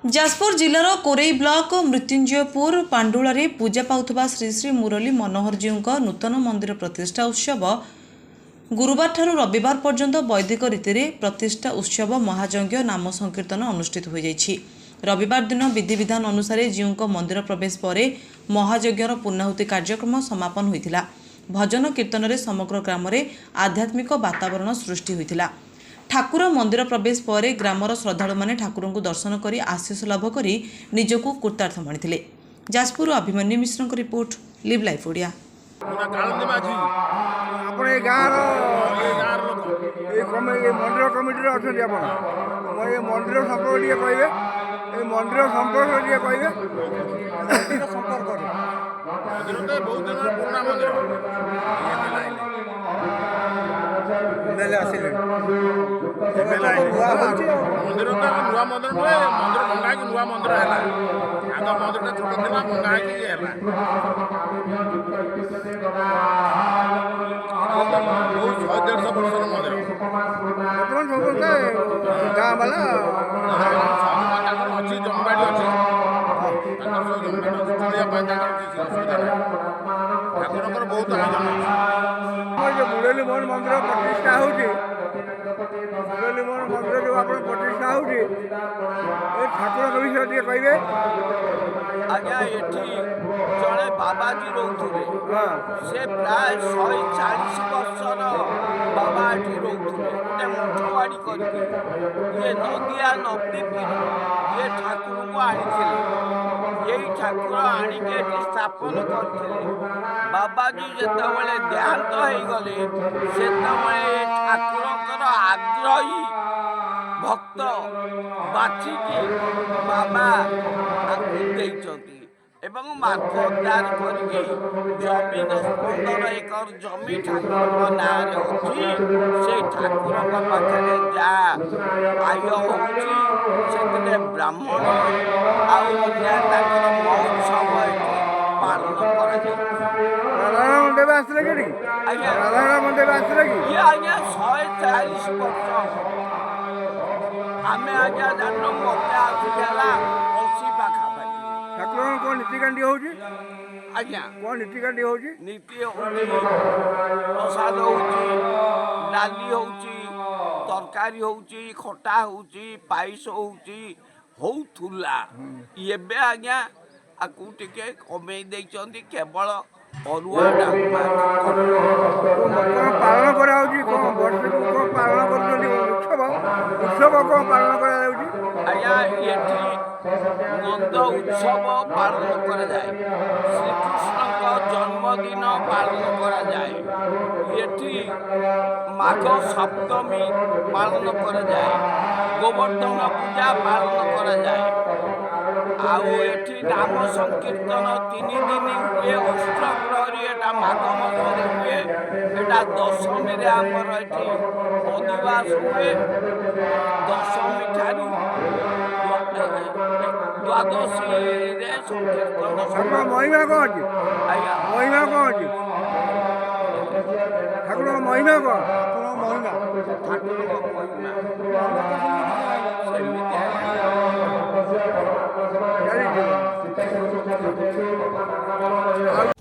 Jajpur जिलार Korei block मृत्युंजयपुर पांडुला पूजा पाउथबा श्री श्री मुरली मनोहर जीव नूतन मंदिर प्रतिष्ठा उत्सव गुरुवार ठारू रविवार पर्यंत वैदिक रीति प्रतिष्ठा उत्सव महायज्ञ नाम संकीर्तन अनुष्ठित हो जाइछि। रविवार दिन विधि विधान अनुसार जीव मंदिर प्रवेश पर महायज्ञर पूर्णाहुति कार्यक्रम समापन होइथिला। भजन कीर्तन रे समग्र ग्राम रे आध्यात्मिक वातावरण सृष्टि होइथिला। ठाकुर मंदिर प्रवेश पर ग्रामर श्रद्धालु माने ठाकुर को दर्शन कर आशीष लाभ कर निजक कृतार्थ मानिथिले। जाजपुर अभिमन्यु मिश्र रिपोर्ट लिव लाइफ ओडिया। मंदिर कमिटी मंदिर संपर्क कहे मंदिर संपर्क कहे मंदिर तो नुआ मंदिर नुहे मंदिर भंगा कि नुआ मंदिर है आग मंदिर छोट था भंगा कि बहुत 150 वर्षर मंदिर गाँ वाला अच्छी जमीबाड़ी अच्छी ठाकुर बहुत आयोजन मुरली मोहन मंदिर प्रतिष्ठा होती मुरली मोहन मंदिर जो आप प्रतिष्ठा होती ठाकुर विषय कहे आज्ञा एठी जड़े बाबाजी रोथुले से प्राय 140 वर्षर बाबा एठी रोथुले गोटे मठवाड़ी करके ये नदिया नदी ये ठाकुर को आनी ये ठाकुर आनिके स्थापन करते बाबाजी जिते देहांत हो गले से ठाकुर आग्रही भक्त बाछिकी बाबा एवं मार्गदार करके जमीन 15 एकर जमी ठाकुर ना अच्छी से ठाकुर पाखे जा आय होते ब्राह्मण महोत्सव पालन आज्ञा 140 वर्ष आम आज्ञा जान मत आसला 80 पाखापाखि ठाकुर कौन नीतिकांडी होगी आज्ञा कौन नीतिकांडी होगी नीति प्रसाद होची डाली होची तरकारी होची खटा होची पायस होची होउथुला एबे आज्ञा आकु टिके कमे देइचंदी केवल अरुआ डालमा पालन करा होची कोन वर्ष को पालन करछंदी उत्सव उत्सव को पालन करा होची आज्ञा एठी नंद उत्सव पालन करा जाए श्रीकृष्ण का जन्मदिन पालन करा जाए एठी माघ सप्तमी पालन करा जाए गोवर्धन पूजा पालन करा जाए आउ एठी नाम संकीर्तन 3 दिन हुए अष्टप्रहरी एटा माघ मासरे हुए एटा दशमी रे आमर एठी अधिवास हुए दशमी ठारू द्वादशी रे संकीर्तन महिमा कौन अछि महिमा कौन अछि ठाकुर महिमा कौन ठाकुर महिमा